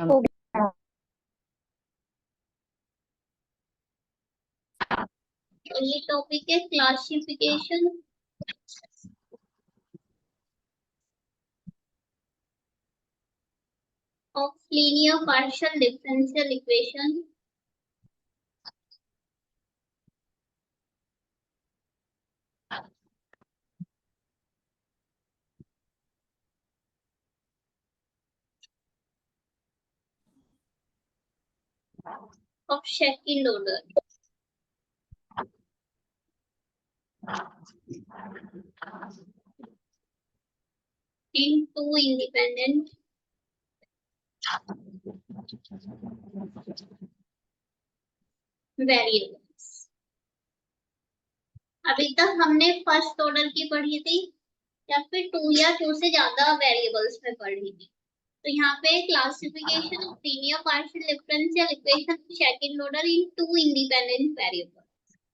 हो गया। तो ये टॉपिक है classification of linear partial differential equation. Of second order in two independent variables. अभी तक हमने फर्स्ट ऑर्डर की पढ़ी थी या फिर टू या टू से ज्यादा वेरिएबल्स में पढ़ी थी। तो यहाँ पे classification of linear partial differential equation second order in two independent variable.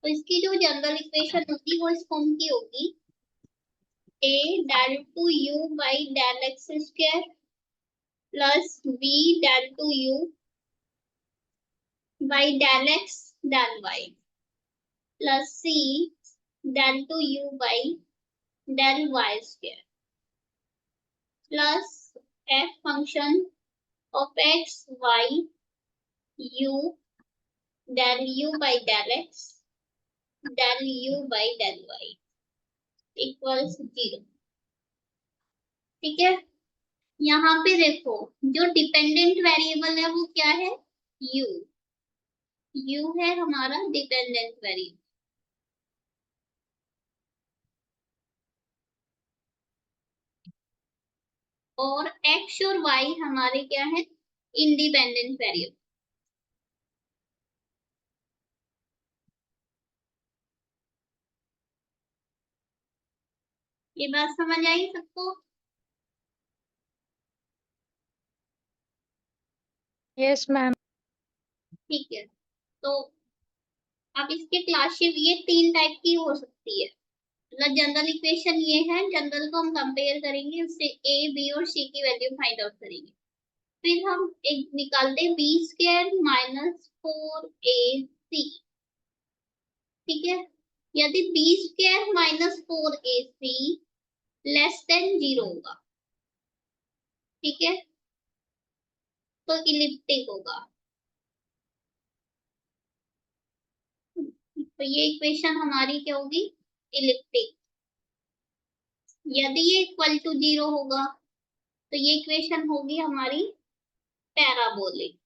तो इसकी जो जनरल इक्वेशन होगी वो इस फॉर्म की होगी a del to u by del x square plus b del to u by del x del y plus c del to u by del y square plus f function of x y u del u by del x del u by del y equals 0। ठीक है, यहाँ पे देखो जो dependent variable है वो क्या है, u। u है हमारा डिपेंडेंट वेरिएबल और x और y हमारे क्या है, इंडिपेंडेंट वेरिएबल। ये बात समझ आई सबको? Yes ma'am. ठीक है, तो अब इसके क्लासेस ये तीन टाइप की हो सकती है। मतलब जनरल इक्वेशन ये है, जनरल को हम कंपेयर करेंगे, उससे ए बी और सी की वैल्यू फाइंड आउट करेंगे। फिर हम एक निकालते हैं बी स्क्वायर माइनस 4ac। ठीक है, यदि b square minus 4ac less than 0 होगा, ठीक है, तो इलिप्टिक होगा। तो ये इक्वेशन हमारी क्या होगी, इलिप्टिक। यदि ये इक्वल टू 0 होगा तो ये इक्वेशन होगी हमारी पैराबोलिक।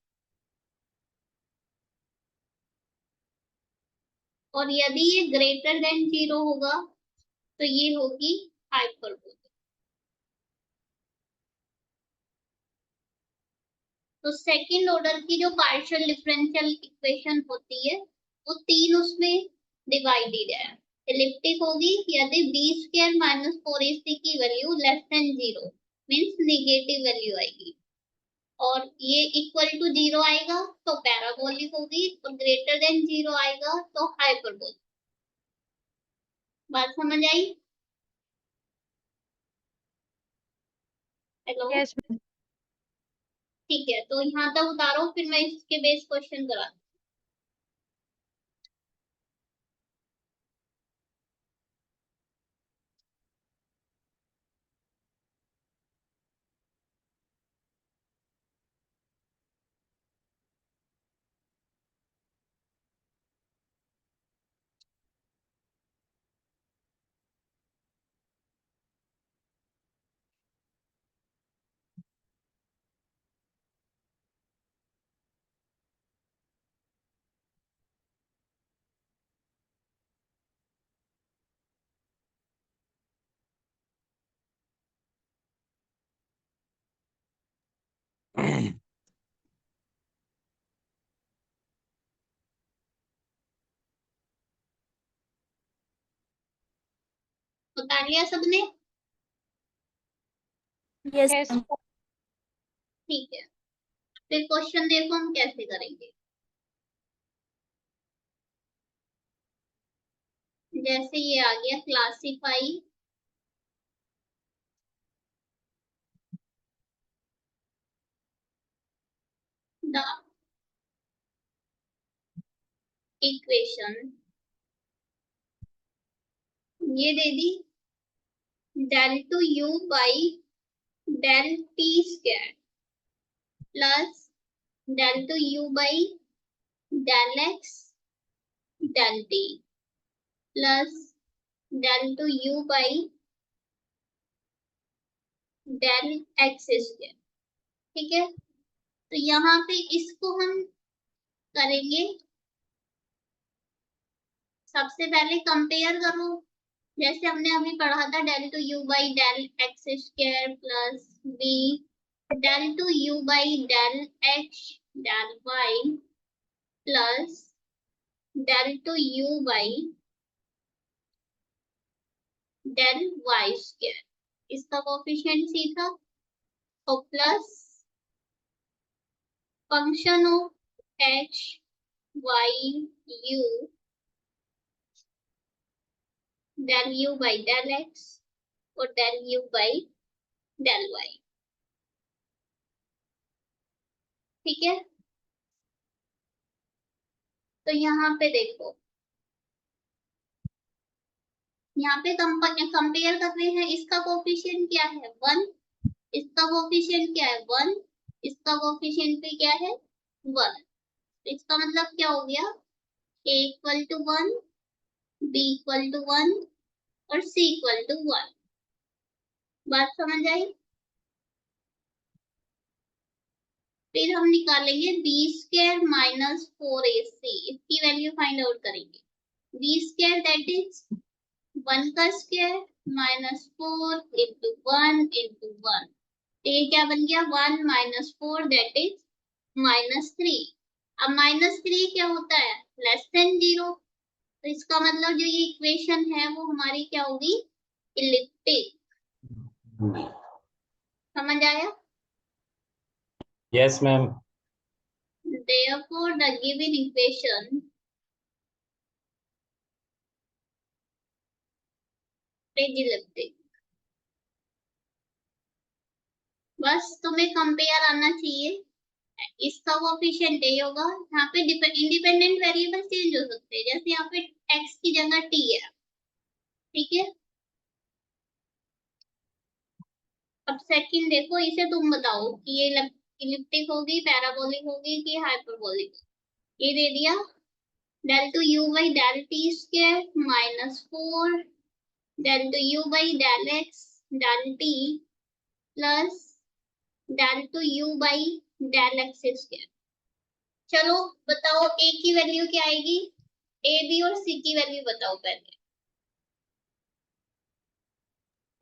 और यदि ये ग्रेटर देन 0 होगा तो ये होगी हाइपरबोलिक। तो सेकंड ऑर्डर की जो पार्शियल डिफरेंशियल इक्वेशन होती है वो तीन उसमें डिवाइडेड है। इलिप्टिक होगी यदि बी स्क्वायर माइनस 4ac की value less than 0 means negative value आएगी, और ये इक्वल टू 0 आएगा तो पैराबोलिक होगी, और ग्रेटर देन 0 आएगा तो हाइपरबोलिक। बात समझ आई? Hello, yes. ठीक है, तो यहाँ तक उतारो फिर मैं इसके बेस क्वेश्चन करा। उतार लिया सबने? यस। ठीक है, फिर क्वेश्चन देखो हम कैसे करेंगे। जैसे ये आ गया क्लासिफाई इक्वेशन ये दे दी, del to u by del t square plus del to u by del x del t plus del to u by del x square। ठीक है, तो यहाँ पे इसको हम करेंगे, सबसे पहले कंपेयर करो, जैसे हमने अभी पढ़ा था del to u by del x square plus b del to u by del x del y plus del to u by del y square, इसका कोफिशिएंट सी था, और plus function of h y u del u by del x और del u by del y। ठीक है, तो यहाँ पे देखो, यहाँ पे कंपेयर कर रहे हैं, इसका कोफिशिएंट क्या है 1, इसका कोफिशिएंट क्या है 1, इसका कोफिशिएंट भी क्या है 1। इसका मतलब क्या हो गया, a equal to 1, b equal to 1 और c इक्वल टू 1। बात समझ आई? फिर हम निकालेंगे बी स्क्वायर माइनस 4ac, इसकी वैल्यू फाइंड आउट करेंगे। बी स्क्वायर दैट इज 1 का स्क्वायर माइनस 4 इंटू 1 इंटू 1, ये क्या बन गया 1 माइनस 4 दैट इज -3। अब -3 क्या होता है, लेस देन 0, तो इसका मतलब जो ये इक्वेशन है वो हमारी क्या होगी, इलिप्टिक। समझ आया? Yes ma'am. Therefore the given equation is elliptic। बस तुम्हें कंपेयर आना चाहिए, इसका कोफिशिएंट ये होगा, यहाँ पे इंडिपेंडेंट वेरिएबल चेंज हो सकते हैं, जैसे यहाँ पे x की जगह t है। ठीक है, अब सेकंड देखो, इसे तुम बताओ कि ये इलिप्टिक होगी, पैराबोलिक होगी कि हाइपरबोलिक। ये दे दिया del to u by del t square minus 4 del to u by del x del t plus del to u by del x square। चलो बताओ a की वैल्यू क्या आएगी, a b और c की वैल्यू बताओ पहले।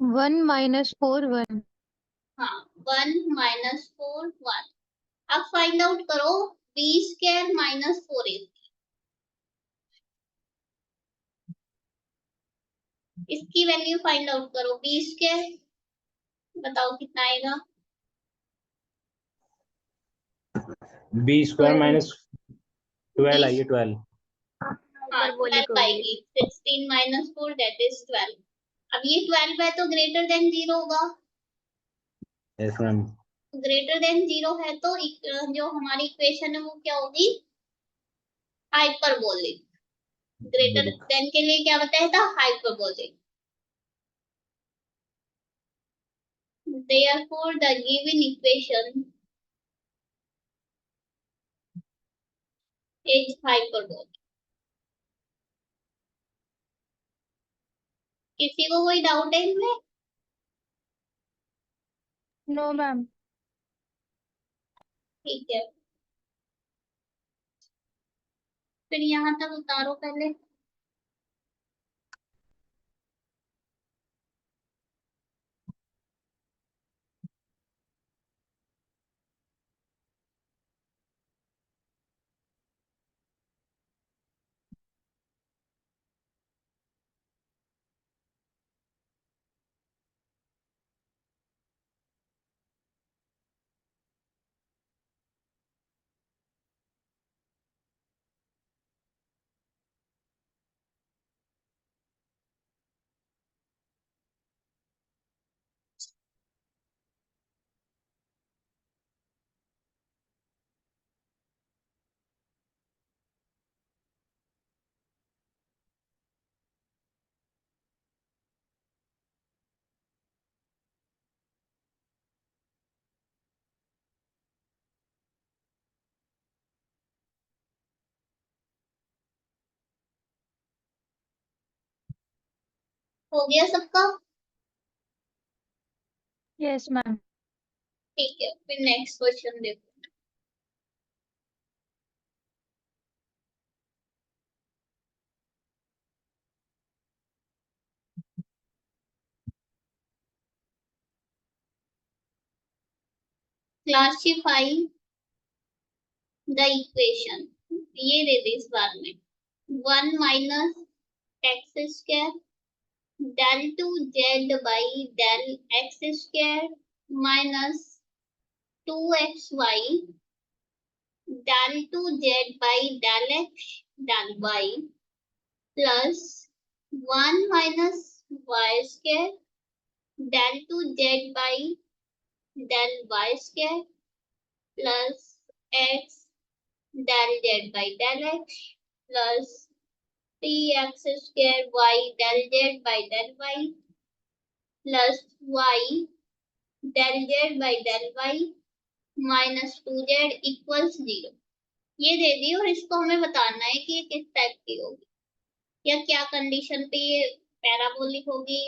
1 minus 4 1। हाँ, 1 माइनस 4 1। अब फाइंड आउट करो b स्क्वायर माइनस 4ac, इसकी वैल्यू फाइंड आउट करो। b स्क्वायर बताओ कितना आएगा, बी स्क्वायर माइनस 12 b आइए 12। हाँ 12 आएगी, 16 माइनस 4 दैट इज 12। अब ये 12 है तो ग्रेटर देन 0 होगा, यस मैम। ग्रेटर देन 0 है तो जो हमारी इक्वेशन है वो क्या होगी, हाइपरबोलिक। ग्रेटर देन के लिए क्या बताया था, hyperbolic. Therefore the given equation is hyperbolic। किसी को कोई डाउट है इसमें? No ma'am. ठीक है, फिर यहाँ तक उतारो पहले। हो गया सबका? Yes, ma'am. ठीक है, फिर नेक्स्ट क्वेश्चन देखो। क्लासिफाई द इक्वेशन, ये दे दी इस बार में 1 minus x square del 2 z by del x square minus 2xy del 2 z by del x del y plus 1 minus y square del 2 z by del y square plus x del z by del x plus 3x square y del z by del y plus y del z by del y minus 2z equals 0। ये दे दी और इसको हमें बताना है कि ये किस type की होगी या क्या कंडीशन पे ये पैराबोलिक होगी,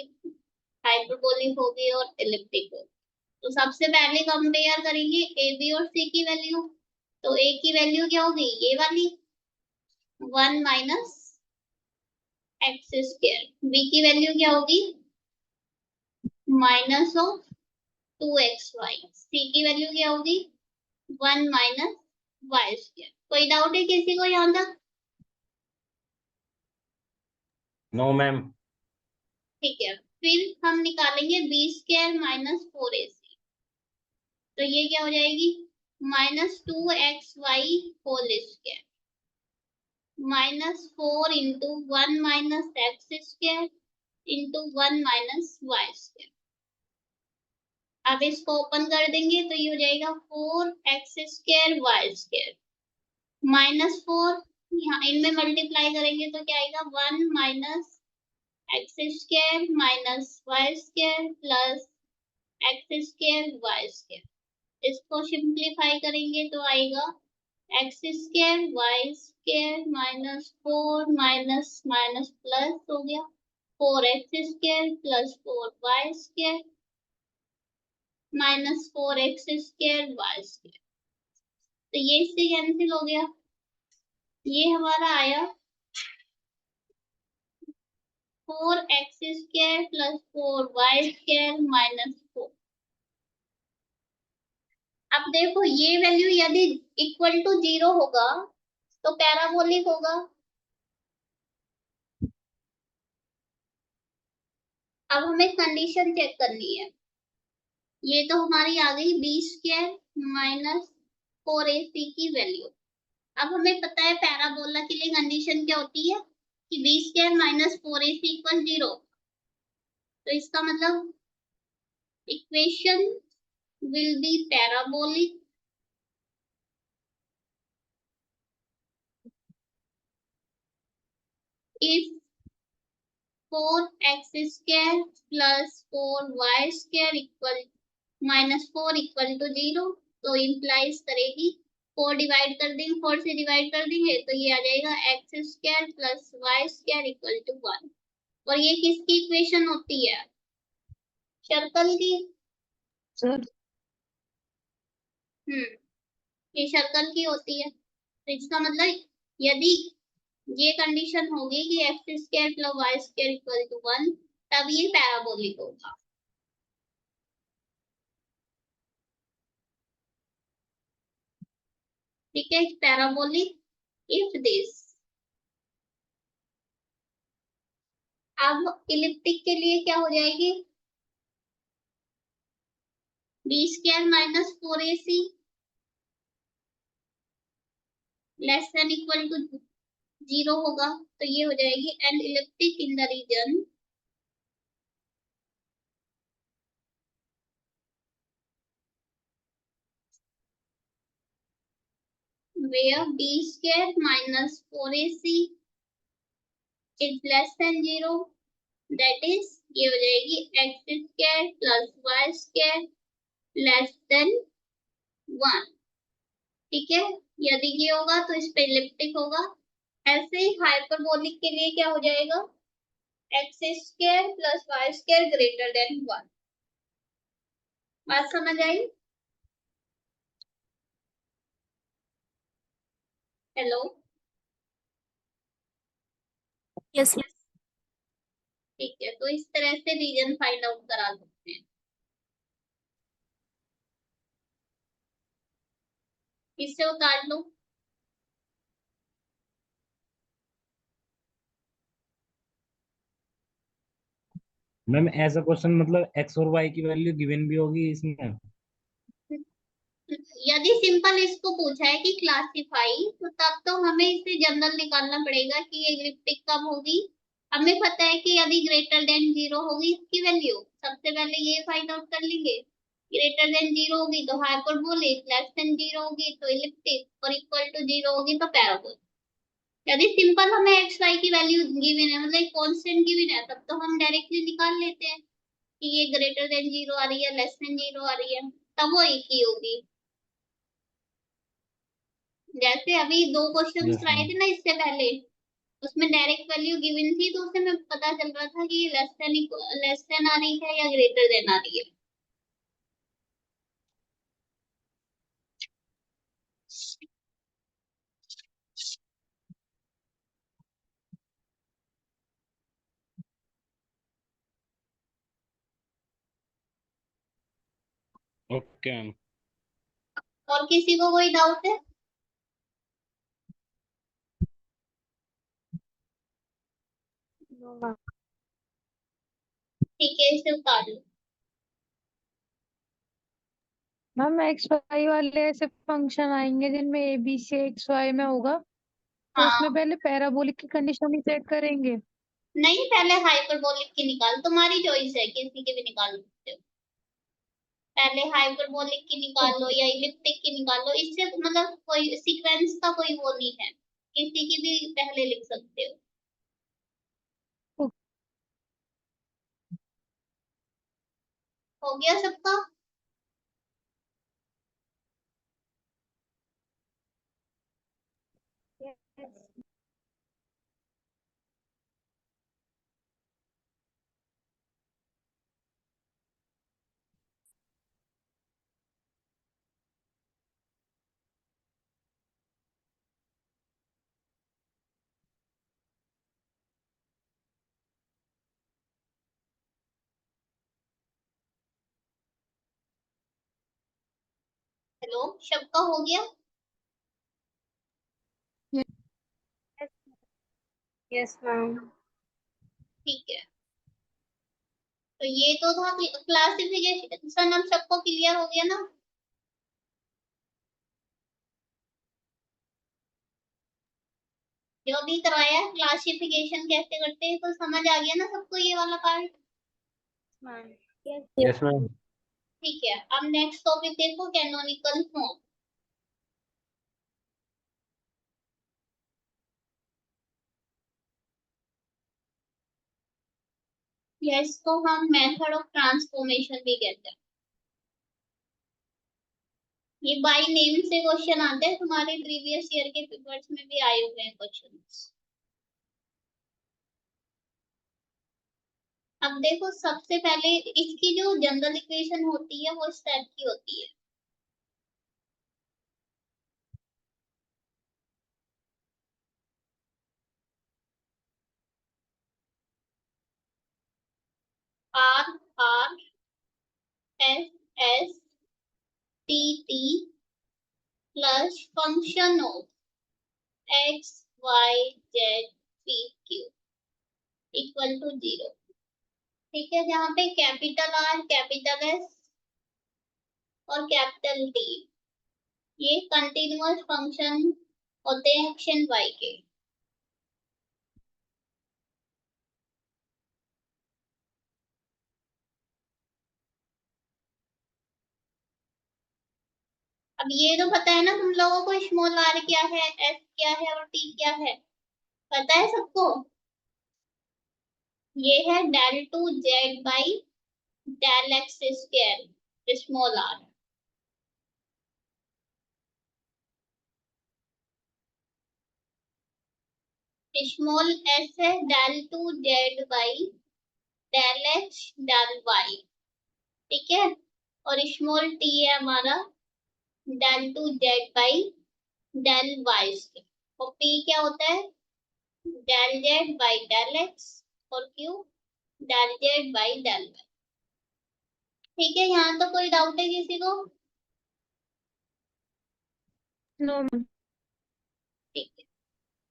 हाइपरबोलिक होगी और एलिप्टिक होगी। तो सबसे पहले कंपेयर करेंगे ए बी और सी की वैल्यू। तो ए की वैल्यू क्या होगी, ये वाली 1 माइनस एक्स स्क्वायर, बी की वैल्यू क्या होगी माइनस ऑफ 2xy, सी की वैल्यू क्या होगी 1 माइनस वाई स्क्वायर। कोई डाउट है किसी को यहाँ तक? No ma'am. ठीक है, फिर हम निकालेंगे बी स्क्वायर माइनस 4ac। तो ये क्या हो जाएगी minus 2xy whole square minus 4 into 1 minus x square into 1 minus y square. अब इसको ओपन कर देंगे तो ये हो जाएगा 4x square y square minus 4, यहाँ इनमें मल्टीप्लाई करेंगे तो क्या आएगा 1 minus x square minus y square plus x square y square. इसको सिंप्लीफाई करेंगे तो आएगा x square y square minus 4 minus minus plus हो गया 4x square plus 4y square minus 4x square y square. तो ये इससे कैंसिल हो गया, ये हमारा आया 4x square plus 4y square minus 4। अब देखो ये वैल्यू यदि इक्वल टू 0 होगा तो पैराबोलिक होगा। अब हमें कंडीशन चेक करनी है। ये तो हमारी आ गई बी स्क्वायर माइनस 4ac की वैल्यू। अब हमें पता है पैराबोला के लिए कंडीशन क्या होती है कि B square minus 4ac equal 0। तो इसका मतलब equation will be parabolic if 4x square plus 4y square equal minus 4 equal to 0। तो इम्प्लाइज करेगी 4 डिवाइड कर देंगे, 4 से डिवाइड कर देंगे तो ये आ जाएगा x square plus y square equal to 1। और ये किसकी इक्वेशन होती है सर्कल की? Sir. ये सर्कल की होती है। तो इसका मतलब यदि ये कंडीशन होगी कि x square plus y square equal to 1 तब ये पैराबोलिक होगा। ठीक है, पैराबोलिक इफ दिस। अब इलिप्टिक के लिए क्या हो जाएगी b square minus 4ac less than equal to 0 होगा। तो ये हो जाएगी and elliptic in the region where b square minus 4ac is less than 0, that is ये हो जाएगी x square plus y square less than 1। ठीक है, यदि ये होगा तो इस पे इलिप्टिक होगा। ऐसे ही हाइपरबोलिक के लिए क्या हो जाएगा x square plus y square greater than 1। बात समझ आई? हेलो। यस। ठीक है, तो इस तरह से रीजन फाइंड आउट करा सकते हैं। इससे उतार लो। मैम ऐसा क्वेश्चन मतलब एक्स और वाई की वैल्यू गिवन भी होगी इसमें? यदि सिंपल इसको पूछा है कि क्लासिफाई, तो तब तो हमें इसे जनरल निकालना पड़ेगा कि ये इलिप्टिक कब होगी। हमें पता है कि यदि ग्रेटर देन 0 होगी इसकी वैल्यू, सबसे पहले ये फाइंड आउट कर लेंगे। ग्रेटर देन 0 होगी तो हाइपरबोलिक, लेस देन 0 होगी तो इलिप्टिक और इक्वल टू 0 होगी तो पैराबोलिक। यदि सिंपल हमें एक्स वाई की वैल्यू गिवन है, मतलब कांस्टेंट गिवन है, तब तो हम डायरेक्टली निकाल लेते हैं कि ये ग्रेटर देन 0 आ रही है, लेस देन 0 आ रही है, तब वो एक ही होगी। जैसे अभी 2 क्वेश्चंस यस कराए मैम। थे ना इससे पहले, उसमें डायरेक्ट वैल्यू गिवन थी, तो उससे हमें पता चल रहा था कि लेस देन आ रही है या ग्रेटर देन आ रही है। Okay ma'am. और किसी को कोई डाउट है? ठीक है, इसे उतार लो। मैम एक्स वाई वाले ऐसे फंक्शन आएंगे जिनमें a b c x y में होगा, तो हाँ, उसमें पहले पैराबोलिक की कंडीशन ही सेट करेंगे। नहीं, पहले हाइपरबोलिक की निकाल, तुम्हारी चॉइस है, किसी की भी निकाल सकते हो। पहले हाइपरबोलिक की निकाल लो या इलिप्टिक की निकाल लो, इससे मतलब कोई सीक्वेंस का कोई वो नहीं है, किसी की भी पहले लिख सकते हो। हो गया सबका? हेलो, सबका हो गया? Yes ma'am. ठीक है, तो ये तो था क्लासिफिकेशन, हम सबको क्लियर हो गया ना? जो भी करवाया क्लासिफिकेशन कैसे करते हैं तो समझ आ गया ना सबको ये वाला पार्ट? Yes ma'am. ठीक है, अब नेक्स्ट टॉपिक देखो, कैनोनिकल फॉर्म। या इसको हम मेथड ऑफ ट्रांसफॉर्मेशन भी कहते हैं। ये बाय नेम से क्वेश्चन आते हैं, तुम्हारे प्रीवियस ईयर के पेपर्स में भी आए हुए हैं क्वेश्चंस। अब देखो, सबसे पहले इसकी जो जनरल इक्वेशन होती है वो इस टाइप की होती है। R r s s t t plus function of x y z p q equal to 0। ठीक है, जहाँ पे कैपिटल आर, कैपिटल एस और कैपिटल टी ये कंटिन्यूअस फंक्शन होते हैं एक्स एंड वाई के। अब ये तो पता है ना तुम लोगों को, स्मॉल आर क्या है, एस क्या है और टी क्या है, पता है सबको? ये है del two z by del x square small r. Small s है del two z by del x del y, ठीक है। और स्मॉल टी है हमारा del two z by del y square. और पी क्या होता है del z by del x और q del z by del y. ठीक है, यहाँ तो कोई डाउट है किसी को? No ma'am. ठीक है,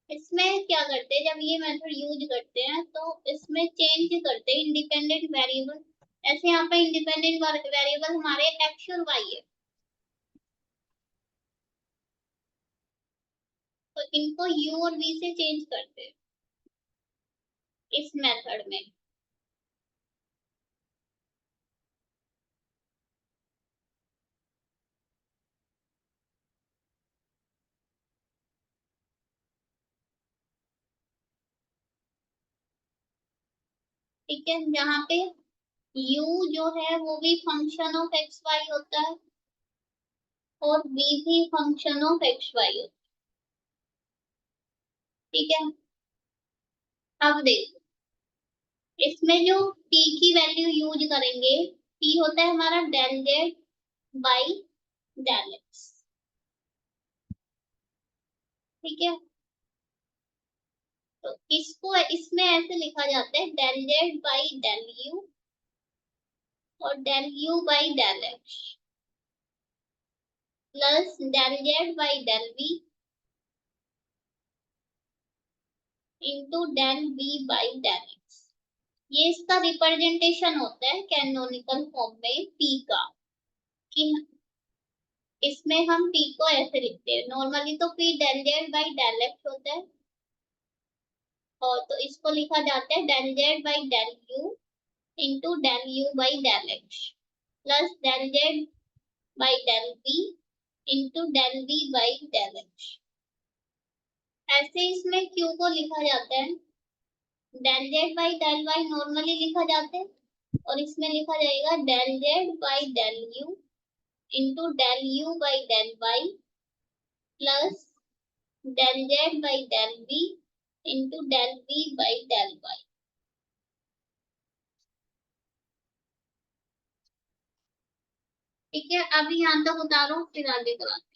इसमें क्या करते हैं जब ये मेथड यूज करते हैं तो इसमें चेंज करते हैं इंडिपेंडेंट वेरिएबल। ऐसे यहाँ पे इंडिपेंडेंट वेरिएबल हमारे एक्स और वाई है, तो इनको यू और वी से चेंज करते हैं इस मेथड में। ठीक है, जहाँ पे u जो है वो भी फंक्शन ऑफ एक्स वाई होता है और v भी फंक्शन ऑफ एक्स वाई होता है। ठीक है, अब देखो इसमें जो p की वैल्यू यूज करेंगे, p होता है हमारा del z by del x, ठीक है। तो इसको इसमें ऐसे लिखा जाता है del z by del u और del u by del x plus del z by del v into del v by del x. ये इसका रिप्रेजेंटेशन होता है कैनोनिकल फॉर्म में p का, कि इसमें हम p को ऐसे लिखते हैं। नॉर्मली तो p del z by del x होता है, और तो इसको लिखा जाता है del z by del u into del u by del x plus del z by del v into del v by del x. ऐसे इसमें q को लिखा जाता है del z by del y, normally लिखा जाता है, और इसमें लिखा जाएगा del z by del u into del u by del Y plus del z by del v into del v by del y. ठीक है, अभी यहाँ तक उतारो फिर आगे कराते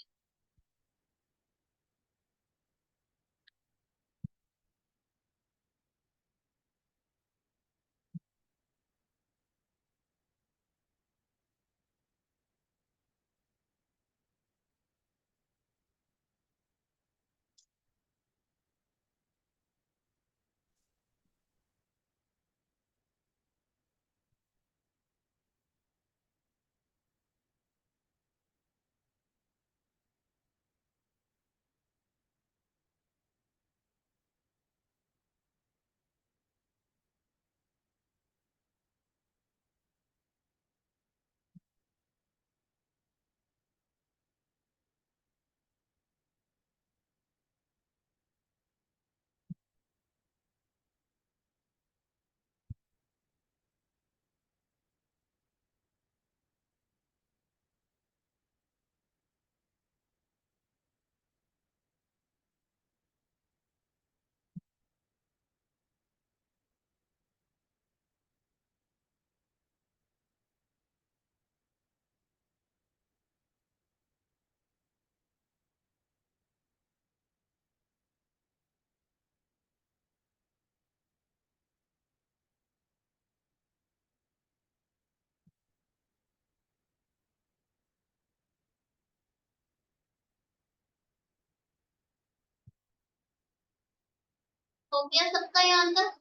हो गया सबका यहाँ तक?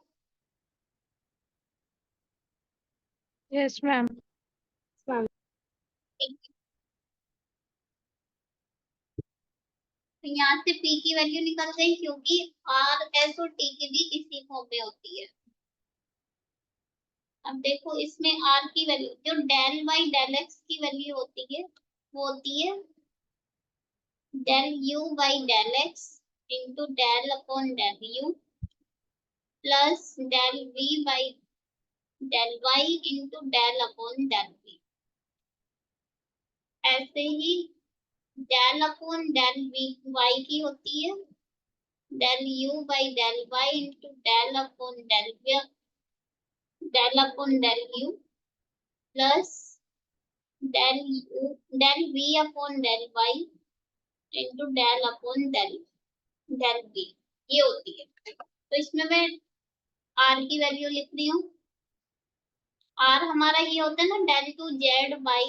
Yes ma'am. Ma'am. ठीक है, तो यहाँ से p की वैल्यू निकल गई क्योंकि r s और t की भी इसी फॉर्म में होती है। अब देखो इसमें r की वैल्यू जो डेल बाई डेल एक्स की वैल्यू होती है वो होती है del u by del x into del upon del u plus del v by del y into del upon del v. ऐसे ही del upon del v y की होती है del u by del y into del upon del u plus del v upon del y into del upon del v, ये होती है। तो इसमें मैं r की वैल्यू लिख रही हूँ। r हमारा ये होता है ना del two z by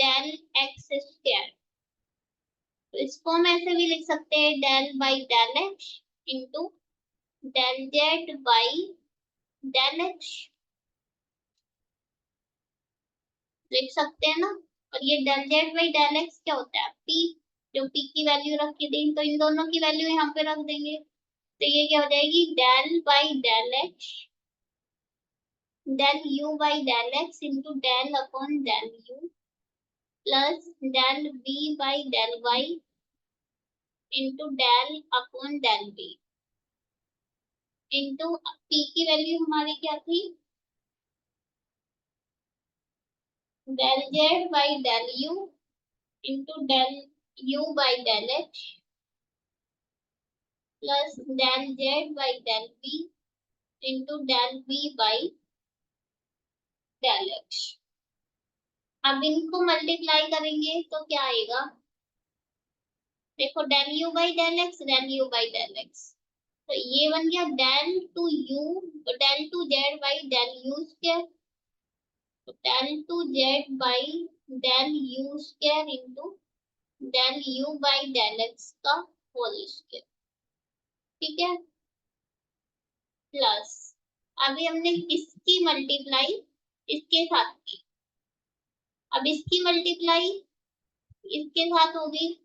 del x square, तो इसको हम ऐसे भी लिख सकते हैं del by del x into del z by del x, लिख सकते हैं ना। और ये del z by del x क्या होता है, p, जो p की वैल्यू रख के दें, तो इन दोनों की वैल्यू यहाँ पे रख देंगे, तो ये क्या हो जाएगी del by del x del u by del x into del upon del u plus del v by del y into del upon del v into p की वैल्यू हमारी क्या थी, del z by del u into del u by del x plus del z by del v into del v by del x। अब इनको multiply करेंगे तो क्या आएगा, देखो del u by del x del u by del x, तो ये बन गया del two z by del u square, तो del two z by del u square into del u by del x का होल स्क्वायर, ठीक है। Plus अभी हमने इसकी मल्टीप्लाई इसके साथ की, अब इसकी मल्टीप्लाई इसके साथ होगी,